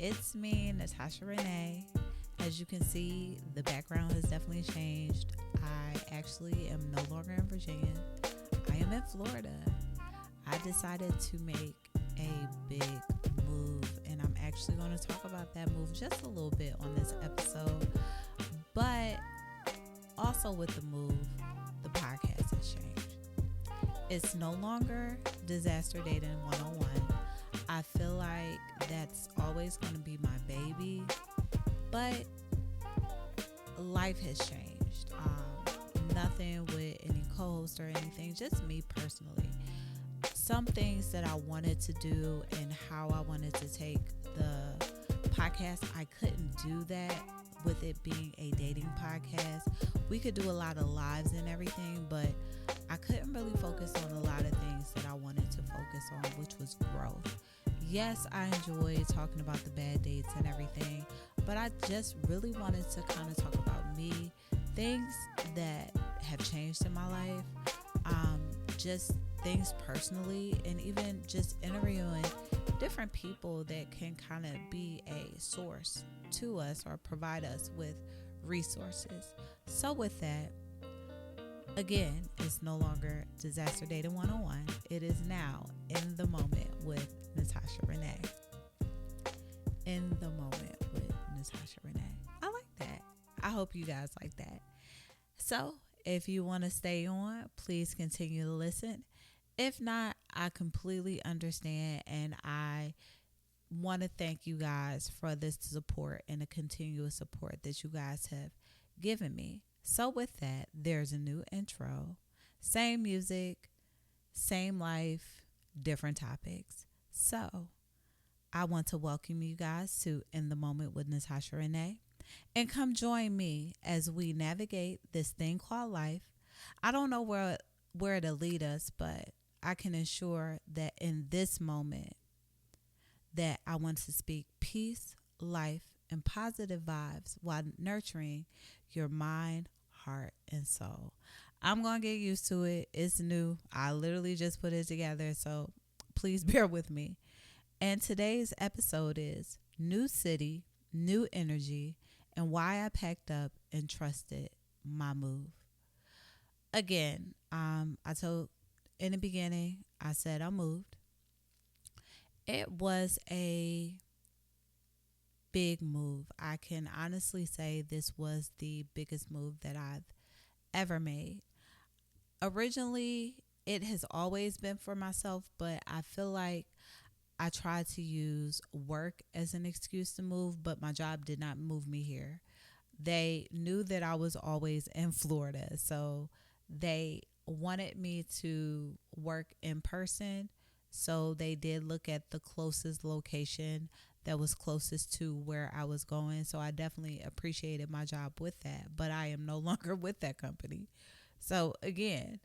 It's me, Natasha Renee. As you can see, the background has definitely changed. I actually am no longer in Virginia. I am in Florida. I decided to make a big move, and I'm actually going to talk about that move just a little bit on this episode. But also with the move, the podcast has changed. It's no longer Disaster Dating 101. I feel like that's always going to be my baby, but life has changed. Nothing with any co-host or anything, just me personally. Some things that I wanted to do and how I wanted to take the podcast, I couldn't do that with it being a dating podcast. We could do a lot of lives and everything, but I couldn't really focus on a lot of things that I wanted to focus on, which was growth. Yes, I enjoy talking about the bad dates and everything, but I just really wanted to kind of talk about me, things that have changed in my life, just things personally, and even just interviewing different people that can kind of be a source to us or provide us with resources. So with that, again, it's no longer Disaster Dating 101. It is now In the Moment with Natasha Renee. In the Moment with Natasha Renee. I like that. I hope you guys like that. So if you want to stay on, please continue to listen. If not, I completely understand, and I want to thank you guys for this support and the continuous support that you guys have given me. So with that, there's a new intro. Same music, same life, different topics. So I want to welcome you guys to In the Moment with Natasha Renee. And come join me as we navigate this thing called life. I don't know where it'll lead us, but I can ensure that in this moment that I want to speak peace, life, and positive vibes while nurturing your mind, heart, and soul. I'm going to get used to it. It's new. I literally just put it together, so please bear with me. And today's episode is New City, New Energy, and why I packed up and trusted my move. Again, I told in the beginning, I said I moved. It was a big move. I can honestly say this was the biggest move that I've ever made. Originally, it has always been for myself, but I feel like I tried to use work as an excuse to move, but my job did not move me here. They knew that I was always in Florida, so they wanted me to work in person. So they did look at the closest location that was closest to where I was going. So I definitely appreciated my job with that, but I am no longer with that company. So again,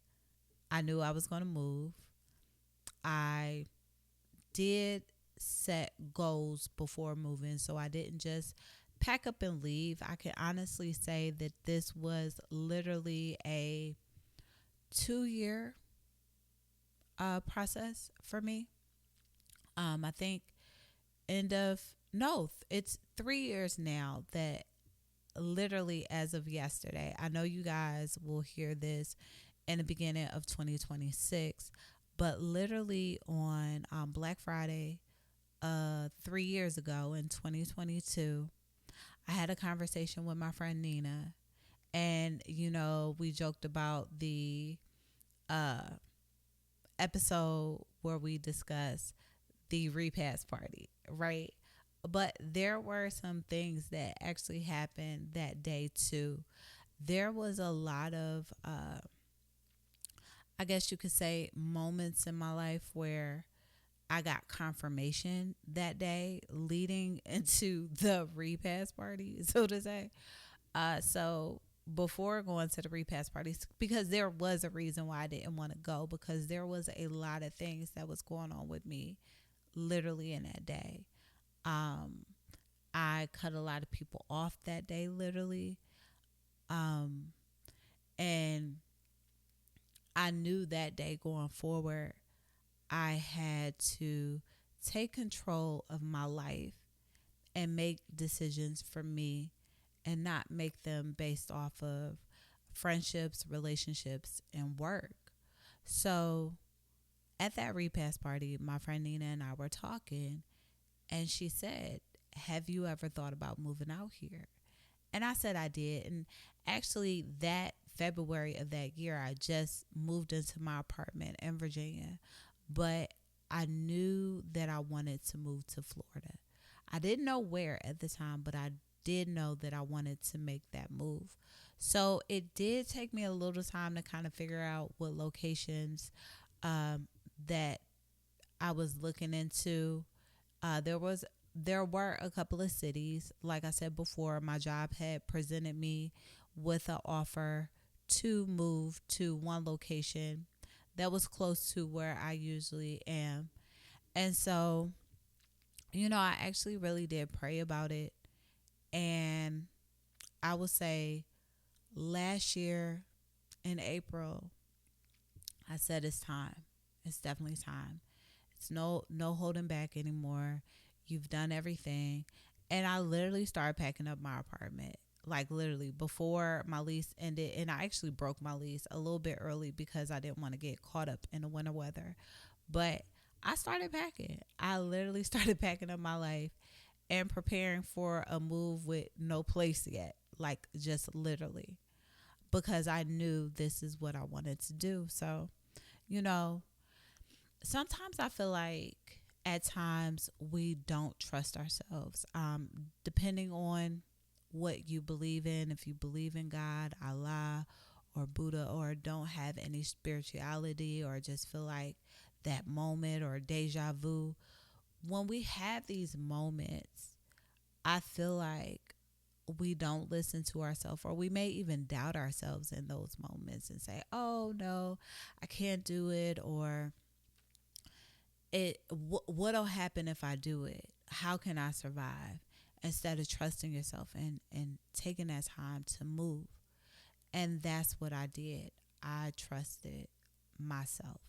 I knew I was going to move. I did set goals before moving, so I didn't just pack up and leave. I can honestly say that this was literally a 2-year process for me. I think it's 3 years now that literally as of yesterday. I know you guys will hear this in the beginning of 2026, but literally on Black Friday 3 years ago in 2022, I had a conversation with my friend Nina, and we joked about the episode where we discussed the repast party, right? But there were some things that actually happened that day too. There was a lot of I guess you could say moments in my life where I got confirmation that day leading into the repast party, so to say. So before going to the repast parties, because there was a reason why I didn't want to go, because there was a lot of things that was going on with me literally in that day. Um, I cut a lot of people off that day, literally. Um, and I knew that day going forward, I had to take control of my life and make decisions for me and not make them based off of friendships, relationships, and work. So at that repast party, my friend Nina and I were talking, and she said, "Have you ever thought about moving out here?" And I said I did. And actually, that February of that year, I just moved into my apartment in Virginia. But I knew that I wanted to move to Florida. I didn't know where at the time, but I did know that I wanted to make that move. So it did take me a little time to kind of figure out what locations um, that I was looking into. There were a couple of cities. Like I said before, my job had presented me with an offer to move to one location that was close to where I usually am. And so, I actually really did pray about it. And I would say last year in April, I said it's time. It's definitely time. It's no holding back anymore. You've done everything. And I literally started packing up my apartment. Like literally before my lease ended, and I actually broke my lease a little bit early because I didn't want to get caught up in the winter weather. But I started packing. I literally started packing up my life and preparing for a move with no place yet. Like just literally because I knew this is what I wanted to do. So, you know, sometimes I feel like at times we don't trust ourselves. Depending on what you believe in, if you believe in God, Allah, or Buddha, or don't have any spirituality, or just feel like that moment or deja vu, when we have these moments, I feel like we don't listen to ourselves, or we may even doubt ourselves in those moments and say, oh no, I can't do it, or what'll happen if I do it? How can I survive? Instead of trusting yourself and taking that time to move. And that's what I did. I trusted myself.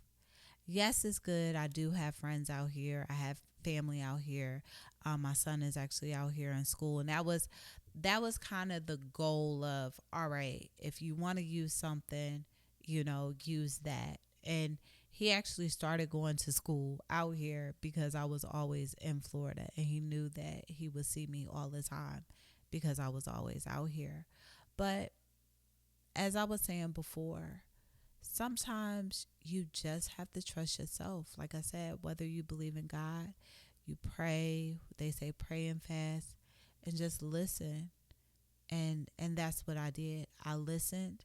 Yes, it's good. I do have friends out here. I have family out here. My son is actually out here in school, and that was kind of the goal of, all right, if you want to use something, use that. And he actually started going to school out here because I was always in Florida, and he knew that he would see me all the time because I was always out here. But as I was saying before, sometimes you just have to trust yourself. Like I said, whether you believe in God, you pray, they say pray and fast, and just listen. And that's what I did. I listened,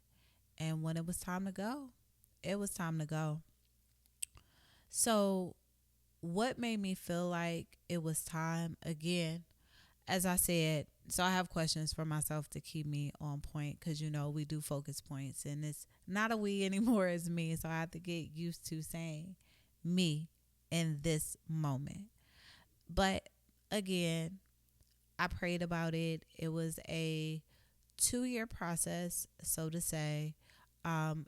and when it was time to go, it was time to go. So, what made me feel like it was time again? As I said, so I have questions for myself to keep me on point because we do focus points, and it's not a we anymore, it's me. So I have to get used to saying me in this moment. But again, I prayed about it. It was a 2-year process, so to say.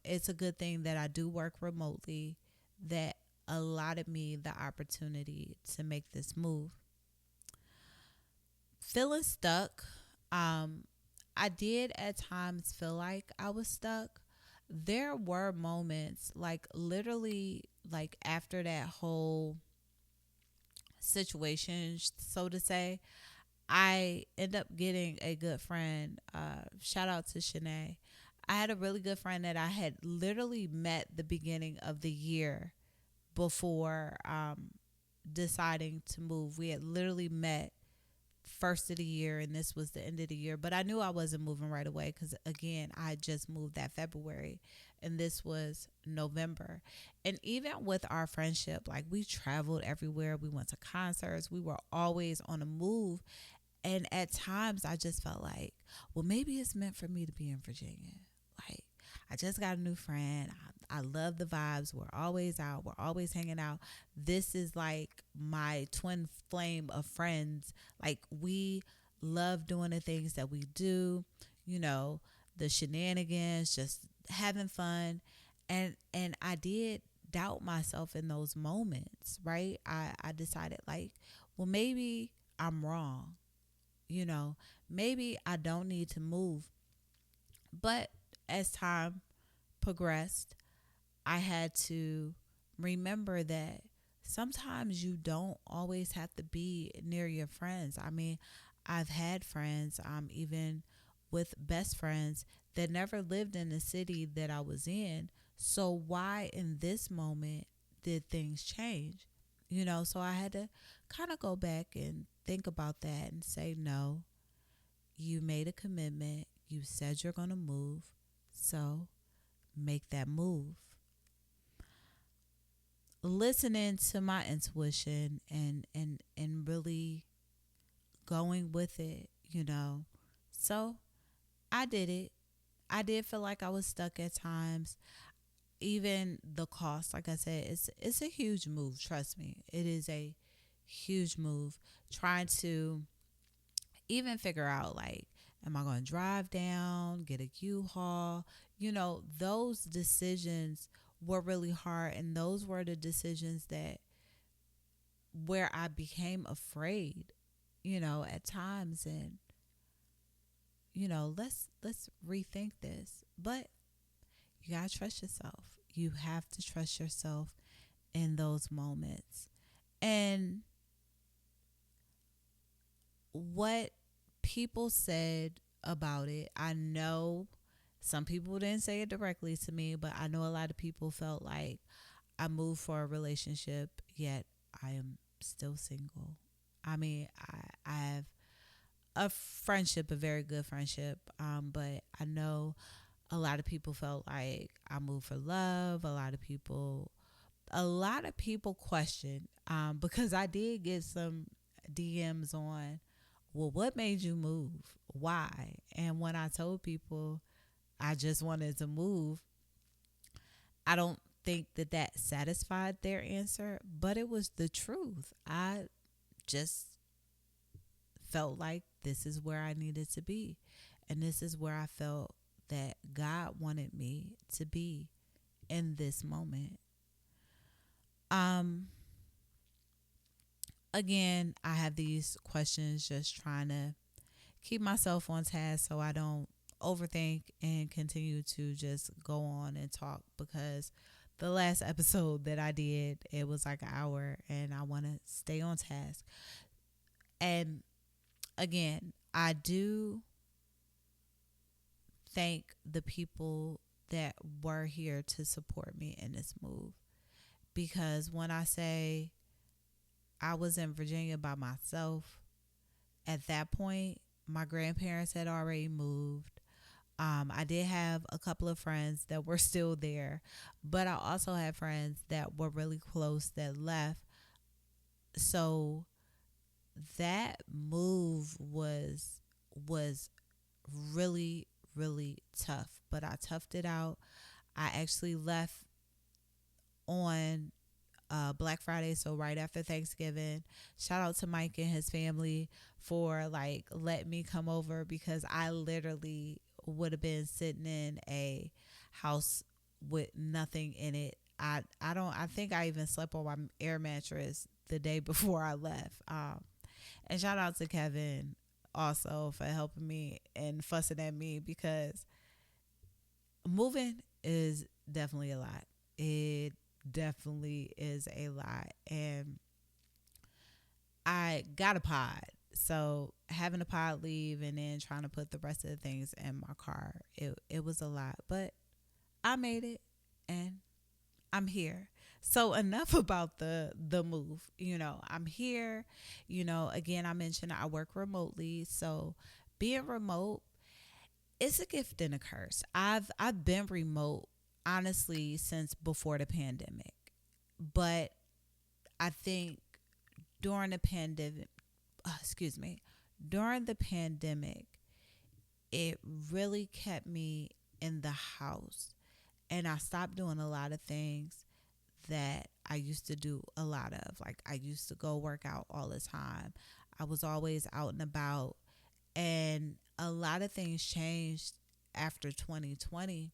It's a good thing that I do work remotely, that allotted me the opportunity to make this move. Feeling stuck, um, I did at times feel like I was stuck. There were moments, like literally, like after that whole situation, so to say, I end up getting a good friend. Shout out to Shanae. I had a really good friend that I had literally met the beginning of the year before deciding to move. We had literally met first of the year, and this was the end of the year, but I knew I wasn't moving right away because again, I had just moved that February, and this was November. And even with our friendship, like we traveled everywhere, we went to concerts, we were always on a move. And at times I just felt like, well, maybe it's meant for me to be in Virginia. Like, I just got a new friend. I love the vibes. We're always out. We're always hanging out. This is like my twin flame of friends. Like, we love doing the things that we do, you know, the shenanigans, just having fun. And I did doubt myself in those moments, right? I decided like, well, maybe I'm wrong. You know, maybe I don't need to move. But as time progressed, I had to remember that sometimes you don't always have to be near your friends. I mean, I've had friends, even with best friends, that never lived in the city that I was in. So, why in this moment did things change? So I had to kind of go back and think about that and say, no, you made a commitment. You said you're going to move. So, make that move. Listening to my intuition and really going with it. So I did it. I did feel like I was stuck at times. Even the cost, like I said, it's a huge move. Trust me, it is a huge move. Trying to even figure out, like, am I going to drive down, get a U-Haul? Those decisions were really hard, and those were the decisions that where I became afraid, at times. And let's rethink this. But you gotta trust yourself. You have to trust yourself in those moments. And what people said about it, I know some people didn't say it directly to me, but I know a lot of people felt like I moved for a relationship, yet I am still single. I mean, I have a friendship, a very good friendship, but I know a lot of people felt like I moved for love. A lot of people questioned, because I did get some DMs on, well, what made you move? Why? And when I told people I just wanted to move, I don't think that satisfied their answer, but it was the truth. I just felt like this is where I needed to be. And this is where I felt that God wanted me to be in this moment. Um Again, I have these questions, just trying to keep myself on task so I don't overthink and continue to just go on and talk, because the last episode that I did, it was like an hour, and I want to stay on task. And again, I do thank the people that were here to support me in this move, because when I say I was in Virginia by myself, at that point, my grandparents had already moved. I did have a couple of friends that were still there, but I also had friends that were really close that left. So that move was really really tough, but I toughed it out. I actually left on Black Friday, so right after Thanksgiving. Shout out to Mike and his family for like letting me come over, because I literally would have been sitting in a house with nothing in it. I think I even slept on my air mattress the day before I left. And shout out to Kevin also for helping me and fussing at me, because moving is definitely a lot. It definitely is a lot. And I got a pod. So having a pod leave and then trying to put the rest of the things in my car, it was a lot. But I made it, and I'm here. So enough about the move. I'm here. Again, I mentioned I work remotely. So being remote, it's a gift and a curse. I've been remote honestly since before the pandemic. But I think during the pandemic, excuse me, during the pandemic, it really kept me in the house, and I stopped doing a lot of things that I used to do a lot of. Like, I used to go work out all the time. I was always out and about, and a lot of things changed after 2020.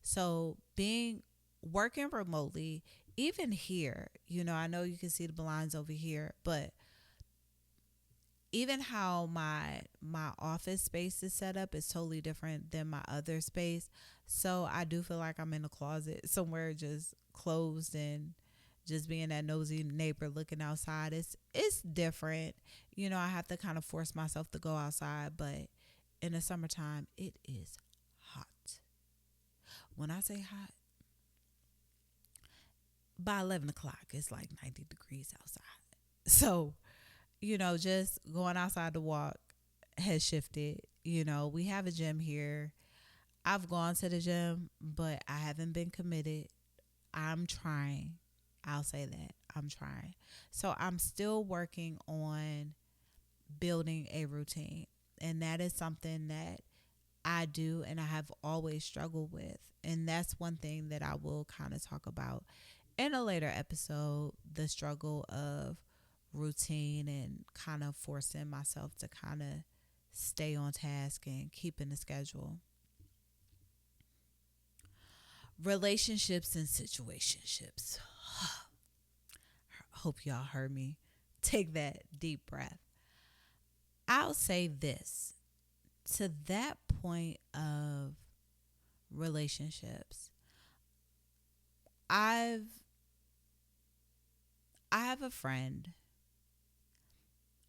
So being working remotely, even here, I know you can see the blinds over here, but even how my office space is set up is totally different than my other space. So I do feel like I'm in a closet somewhere, just closed, and just being that nosy neighbor looking outside. It's different. I have to kind of force myself to go outside, but in the summertime it is hot. When I say hot, by 11 o'clock it's like 90 degrees outside. So just going outside to walk has shifted. We have a gym here. I've gone to the gym, but I haven't been committed. I'm trying. I'll say that. I'm trying. So I'm still working on building a routine. And that is something that I do and I have always struggled with. And that's one thing that I will kind of talk about in a later episode, the struggle of routine and kind of forcing myself to kind of stay on task and keeping the schedule. Relationships and situationships. Hope y'all heard me take that deep breath. I'll say this, to that point of relationships, I've I have a friend.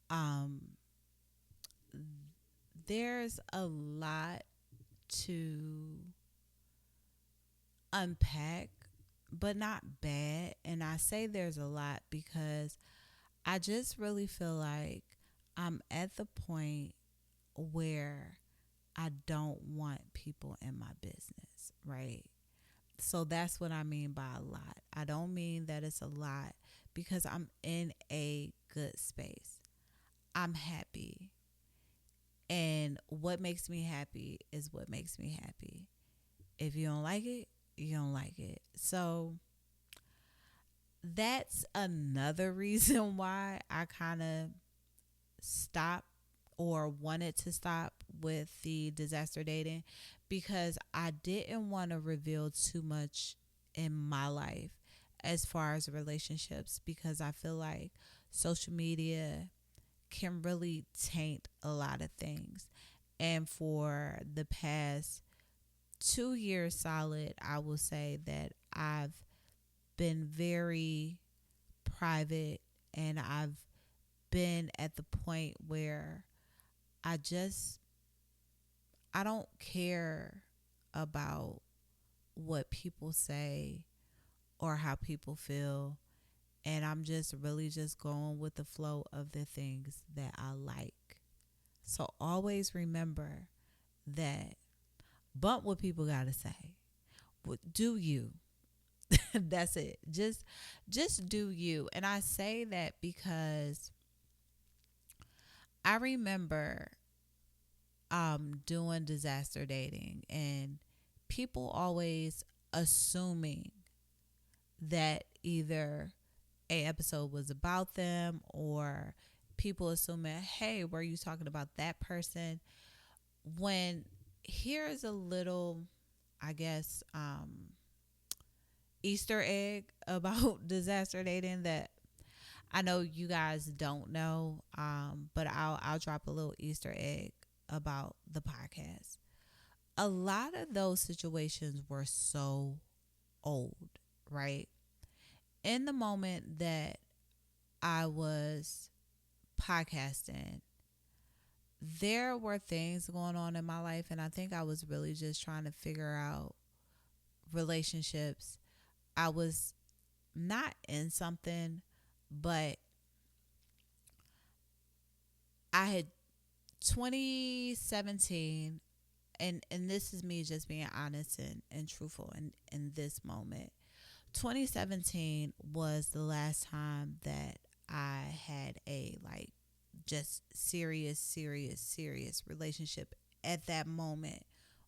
Um, there's a lot to unpack, but not bad. And I say there's a lot because I just really feel like I'm at the point where I don't want people in my business, right? So that's what I mean by a lot. I don't mean that it's a lot because I'm in a good space. I'm happy. And what makes me happy is what makes me happy. If you don't like it, you don't like it. So that's another reason why I kind of stopped or wanted to stop with the disaster dating, because I didn't want to reveal too much in my life as far as relationships, because I feel like social media can really taint a lot of things. And for the past 2 years solid, I will say that I've been very private, and I've been at the point where I just I don't care about what people say or how people feel, and I'm just really just going with the flow of the things that I like. So always remember that, bump what people got to say. Do you. That's it. Just do you. And I say that because I remember doing disaster dating, and people always assuming that either a episode was about them, or people assuming, hey, were you talking about that person? When here's a little, I guess, Easter egg about disaster dating that I know you guys don't know, but I'll drop a little Easter egg about the podcast. A lot of those situations were so old, right? In the moment that I was podcasting, there were things going on in my life, and I think I was really just trying to figure out relationships. I was not in something, but I had 2017, and this is me just being honest and truthful in this moment. 2017 was the last time that I had a like just serious relationship at that moment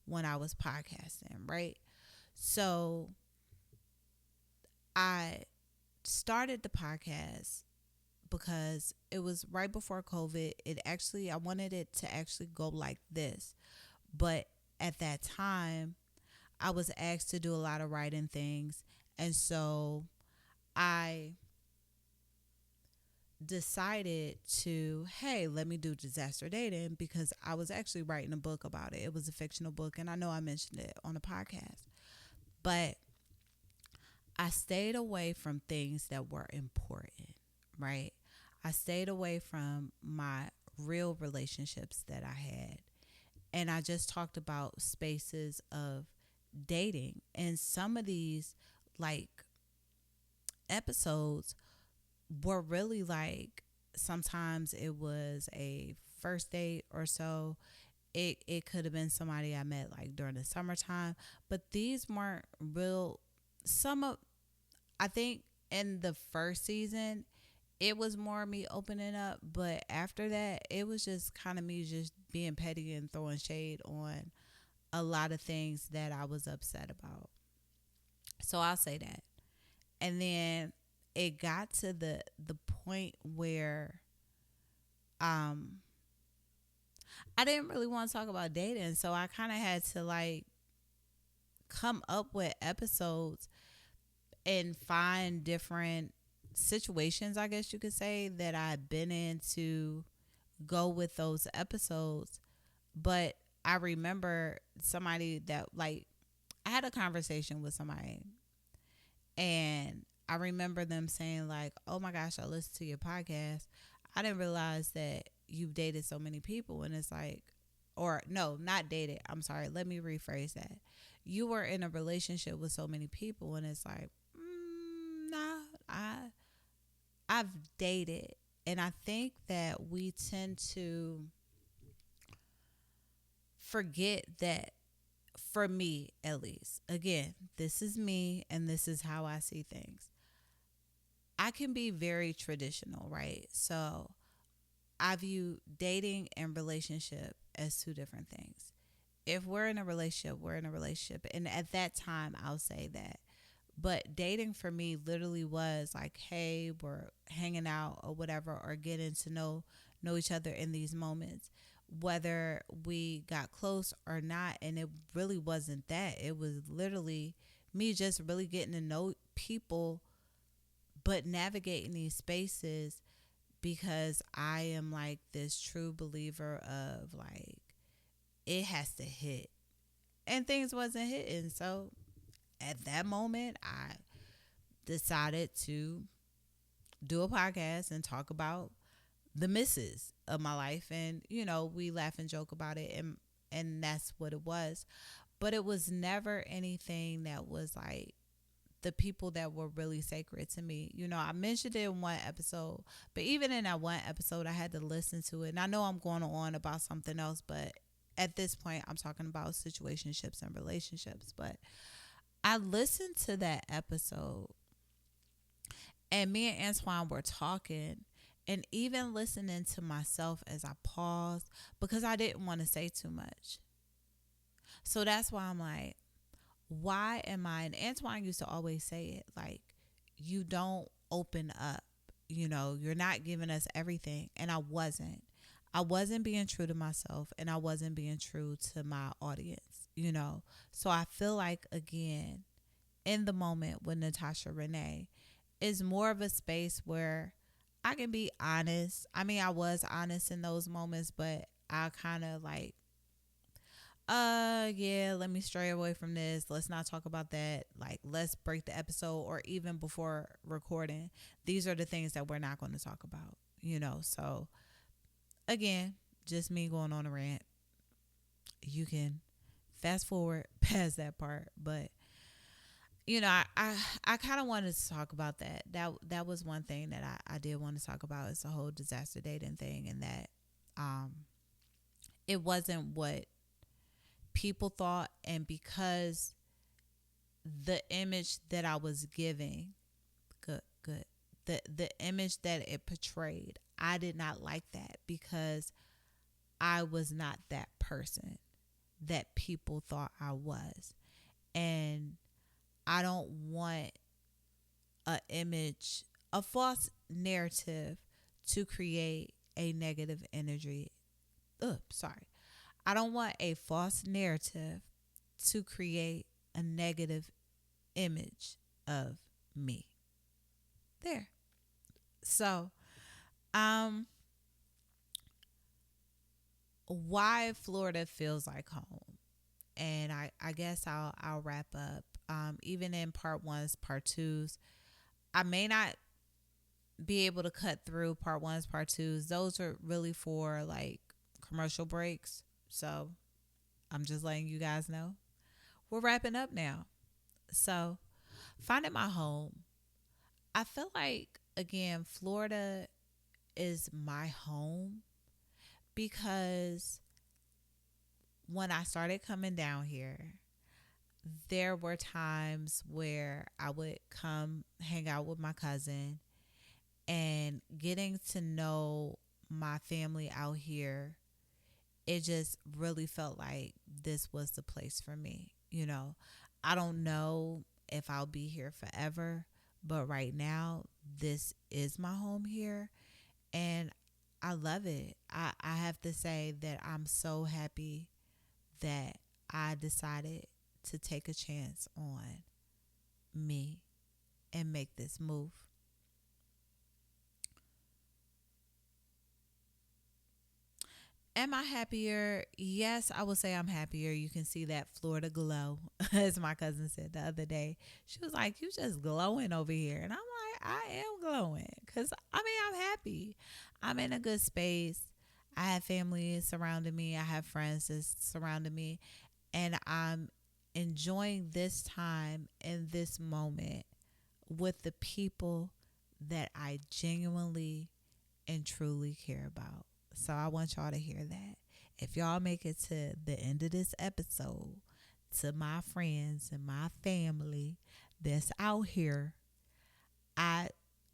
when I was podcasting, right? So I started the podcast because it was right before COVID. I wanted it to actually go like this. But at that time, I was asked to do a lot of writing things. And so I decided to, hey, let me do disaster dating because I was actually writing a book about it. It was a fictional book, and I know I mentioned it on a podcast. But I stayed away from things that were important, right? I stayed away from my real relationships that I had. And I just talked about spaces of dating. And some of these, like, episodes were really like, sometimes it was a first date or so. It could have been somebody I met like during the summertime, but these weren't real. Some of, I think in the first season, it was more me opening up, but after that, it was just kind of me just being petty and throwing shade on a lot of things that I was upset about. So I'll say that. And then it got to the point where um I didn't really want to talk about dating, so I kind of had to like come up with episodes and find different situations, I guess you could say, that I've been in to go with those episodes. But I remember somebody that, like, I had a conversation with somebody, and I remember them saying, like, oh my gosh, I listened to your podcast. I didn't realize that you've dated so many people. And it's like, or no, not dated. I'm sorry. Let me rephrase that. You were in a relationship with so many people, and it's like, nah, I've dated. And I think that we tend to forget that, for me at least, again, this is me and this is how I see things. I can be very traditional, right? So I view dating and relationship as two different things. If we're in a relationship, we're in a relationship. And at that time, I'll say that. But dating for me literally was like, hey, we're hanging out or whatever, or getting to know each other in these moments, whether we got close or not. And it really wasn't that. It was literally me just really getting to know people, but navigating these spaces, because I am like this true believer of like, it has to hit. And things wasn't hitting. So at that moment, I decided to do a podcast and talk about the misses of my life. And, we laugh and joke about it. And that's what it was. But it was never anything that was like the people that were really sacred to me. I mentioned it in one episode, but even in that one episode, I had to listen to it. And I know I'm going on about something else, but at this point, I'm talking about situationships and relationships. But I listened to that episode, and me and Antoine were talking, and even listening to myself as I paused, because I didn't want to say too much. So that's why I'm like, why am I? And Antoine used to always say it like, you don't open up. You're not giving us everything. And I wasn't. I wasn't being true to myself, and I wasn't being true to my audience. So I feel like, again, in the moment with Natasha Renee, is more of a space where I can be honest. I mean, I was honest in those moments, but I kind of like, yeah, let me stray away from this. Let's not talk about that. Like, let's break the episode, or even before recording, these are the things that we're not going to talk about. So again, just me going on a rant. You can fast forward past that part, but I kind of wanted to talk about that. That was one thing that I did want to talk about, is the whole disaster dating thing, and that um it wasn't what people thought. And because the image that I was giving, good, the image that it portrayed, I did not like that, because I was not that person that people thought I was. And I don't want a image, a false narrative, to create a negative energy. Sorry. I don't want a false narrative to create a negative image of me. There. So, Um, why Florida feels like home, and I guess I'll wrap up. Even in part ones, part twos, I may not be able to cut through part ones, part twos. Those are really for like commercial breaks. So I'm just letting you guys know we're wrapping up now. So finding my home. I feel like again, Florida is my home because when I started coming down here, there were times where I would come hang out with my cousin and getting to know my family out here. It just really felt like this was the place for me. I don't know if I'll be here forever, but right now, this is my home here and I love it. I have to say that I'm so happy that I decided to take a chance on me and make this move. Am I happier? Yes, I would say I'm happier. You can see that Florida glow, as my cousin said the other day. She was like, "You just glowing over here," and I'm like, "I am glowing because I'm happy. I'm in a good space. I have family surrounding me. I have friends that's surrounding me, and I'm enjoying this time and this moment with the people that I genuinely and truly care about. So I want y'all to hear that. If y'all make it to the end of this episode, to my friends and my family that's out here, I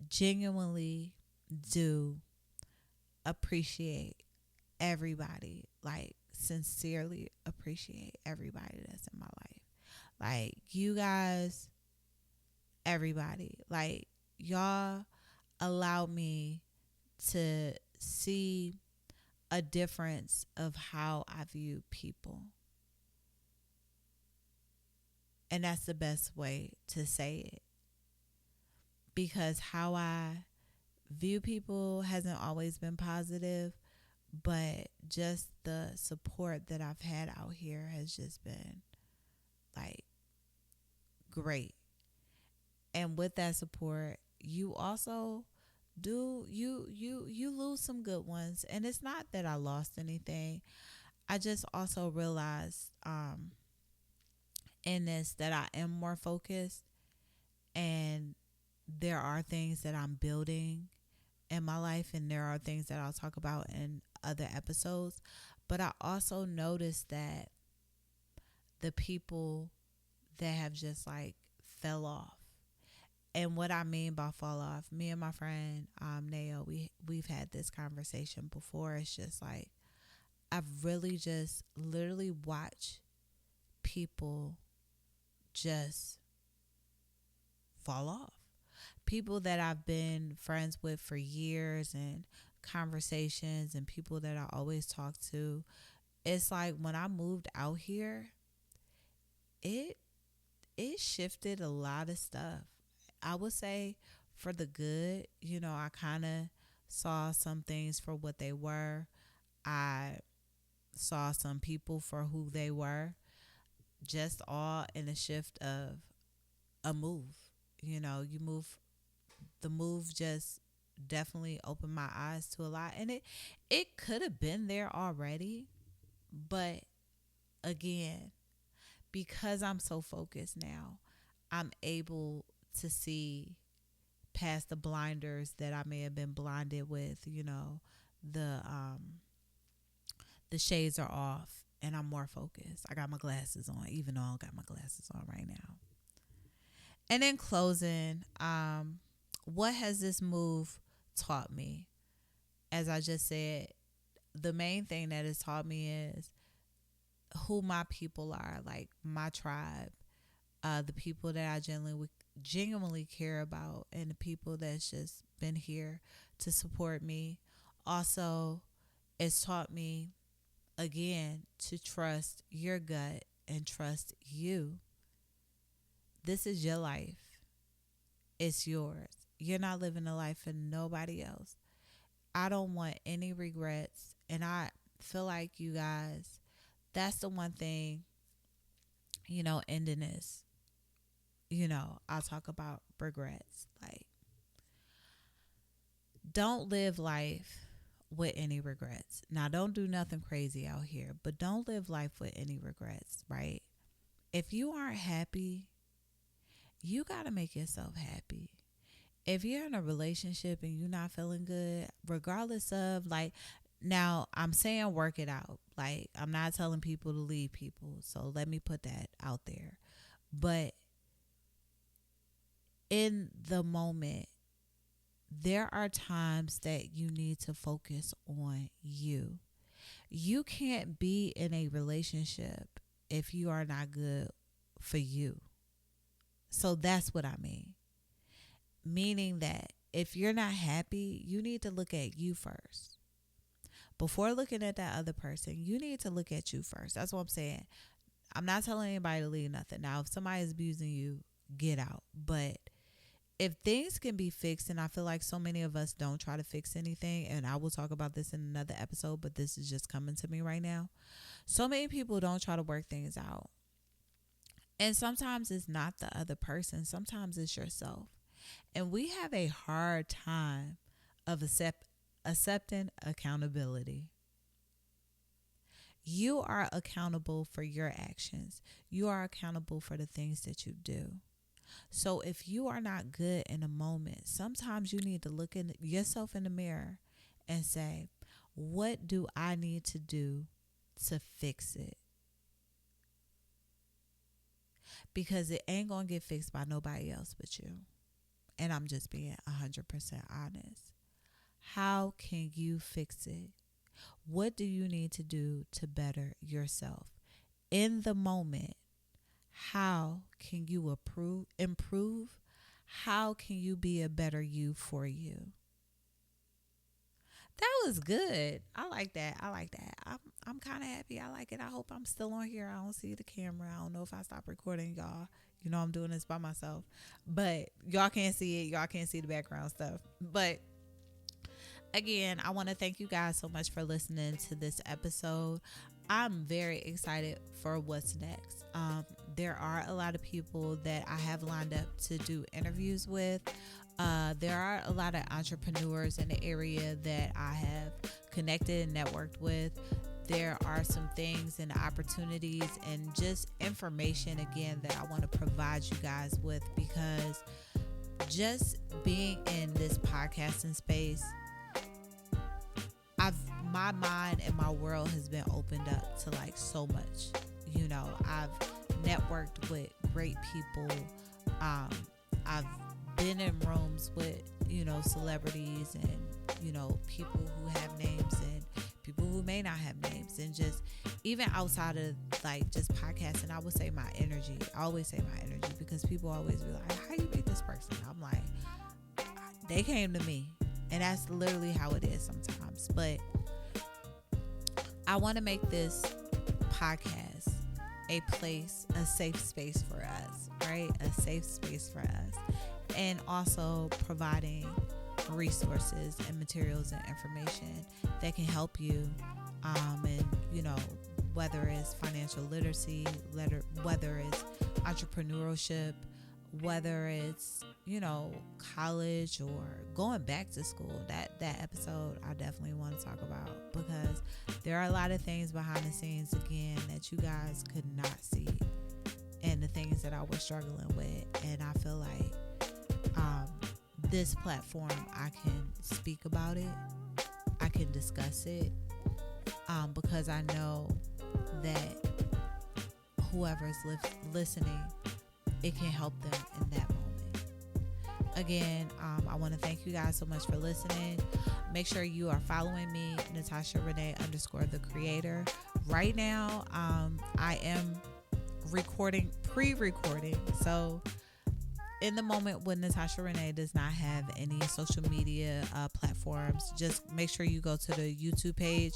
genuinely do appreciate everybody. Like, sincerely appreciate everybody that's in my life. Like, you guys, everybody. Like, y'all allow me to see a difference of how I view people. And that's the best way to say it. Because how I view people hasn't always been positive, but just the support that I've had out here has just been like great. And with that support, you also you lose some good ones. And it's not that I lost anything. I just also realized in this that I am more focused and there are things that I'm building in my life and there are things that I'll talk about in other episodes. But I also noticed that the people that have just like fell off. And what I mean by fall off, me and my friend Nayo, we've had this conversation before. It's just like I've really just literally watched people just fall off. People that I've been friends with for years and conversations and people that I always talk to. It's like when I moved out here, it it shifted a lot of stuff. I would say for the good. I kind of saw some things for what they were. I saw some people for who they were. Just all in a shift of a move. You move. The move just definitely opened my eyes to a lot, and it could have been there already, but again, because I'm so focused now, I'm able to see past the blinders that I may have been blinded with. The the shades are off and I'm more focused. I got my glasses on, even though I don't got my glasses on right now. And in closing, what has this move taught me? As I just said, the main thing that it's taught me is who my people are, like my tribe, the people that I genuinely care about, and the people that's just been here to support me. Also, it's taught me again to trust your gut and trust you. This is your life. It's yours. You're not living a life for nobody else. I don't want any regrets. And I feel like, you guys, that's the one thing, ending this, I'll talk about regrets. Like, don't live life with any regrets. Now, don't do nothing crazy out here, but don't live life with any regrets, right? If you aren't happy, you got to make yourself happy. If you're in a relationship and you're not feeling good, regardless of, like, now I'm saying work it out. Like, I'm not telling people to leave people. So let me put that out there. But in the moment, there are times that you need to focus on you. You can't be in a relationship if you are not good for you. So that's what I mean. Meaning that if you're not happy, you need to look at you first. Before looking at that other person, you need to look at you first. That's what I'm saying. I'm not telling anybody to leave nothing. Now, if somebody is abusing you, get out. But if things can be fixed, and I feel like so many of us don't try to fix anything, and I will talk about this in another episode, but this is just coming to me right now. So many people don't try to work things out. And sometimes it's not the other person. Sometimes it's yourself. And we have a hard time of accepting accountability. You are accountable for your actions. You are accountable for the things that you do. So if you are not good in a moment, sometimes you need to look at yourself in the mirror and say, what do I need to do to fix it? Because it ain't going to get fixed by nobody else but you. And I'm just being 100% honest. How can you fix it? What do you need to do to better yourself? In the moment, how can you improve? How can you be a better you for you? That was good. I like that. I'm kind of happy. I like it. I hope I'm still on here. I don't see the camera. I don't know if I stop recording, y'all. I'm doing this by myself. But y'all can't see it. Y'all can't see the background stuff. But again, I want to thank you guys so much for listening to this episode. I'm very excited for what's next. There are a lot of people that I have lined up to do interviews with. There are a lot of entrepreneurs in the area that I have connected and networked with. There are some things and opportunities and just information, again, that I want to provide you guys with, because just being in this podcasting space, my mind and my world has been opened up to like so much. I've networked with great people. I've been in rooms with, celebrities and, people who have names and people who may not have names, and just even outside of like just podcasting, I would say my energy. I always say my energy, because people always be like, how you meet this person? I'm like, they came to me. And that's literally how it is sometimes. But I want to make this podcast a safe space for us, right? A safe space for us. And also providing resources and materials and information that can help you. And, whether it's financial literacy, whether it's entrepreneurship, whether it's, college or going back to school. That episode I definitely want to talk about, because there are a lot of things behind the scenes, again, that you guys could not see, and the things that I was struggling with. And I feel like this platform, I can speak about it, I can discuss it, because I know that whoever's listening, it can help them in that moment. Again, I want to thank you guys so much for listening. Make sure you are following me, Natasha Renee _ the creator. Right now, I am pre-recording. So in the moment when Natasha Renee does not have any social media platforms, just make sure you go to the YouTube page.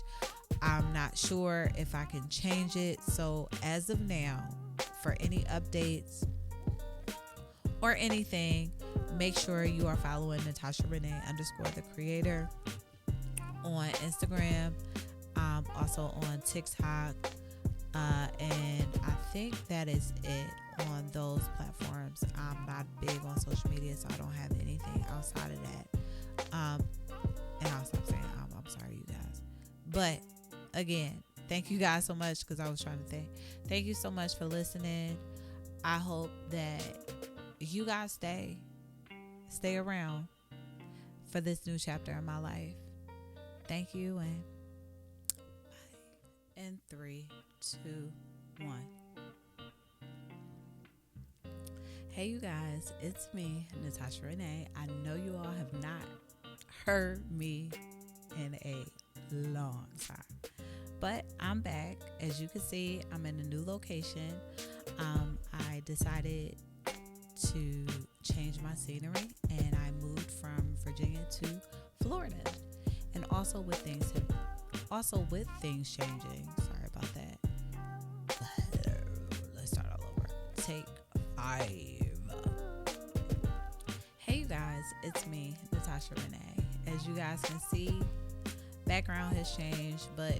I'm not sure if I can change it. So as of now, for any updates or anything, make sure you are following Natasha Renee _ the creator. on Instagram, also on TikTok, and I think that is it on those platforms. I'm not big on social media, so I don't have anything outside of that. And I'll stop saying I'm sorry, you guys. But again, thank you guys so much, because I was trying to think. Thank you so much for listening. I hope that you guys stay around for this new chapter in my life. Thank you, and bye. In 3, 2, 1. Hey, you guys, it's me, Natasha Renee. I know you all have not heard me in a long time, but I'm back. As you can see, I'm in a new location. I decided to change my scenery, and I moved from Virginia to Florida. And also with things changing. Sorry about that. Let's start all over. Take 5. Hey, you guys, it's me, Natasha Renee. As you guys can see, background has changed, but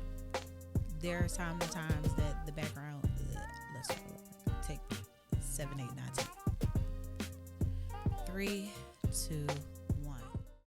there are times that the background. Let's start over. Take 7, 8, 9, 10. 3, 2,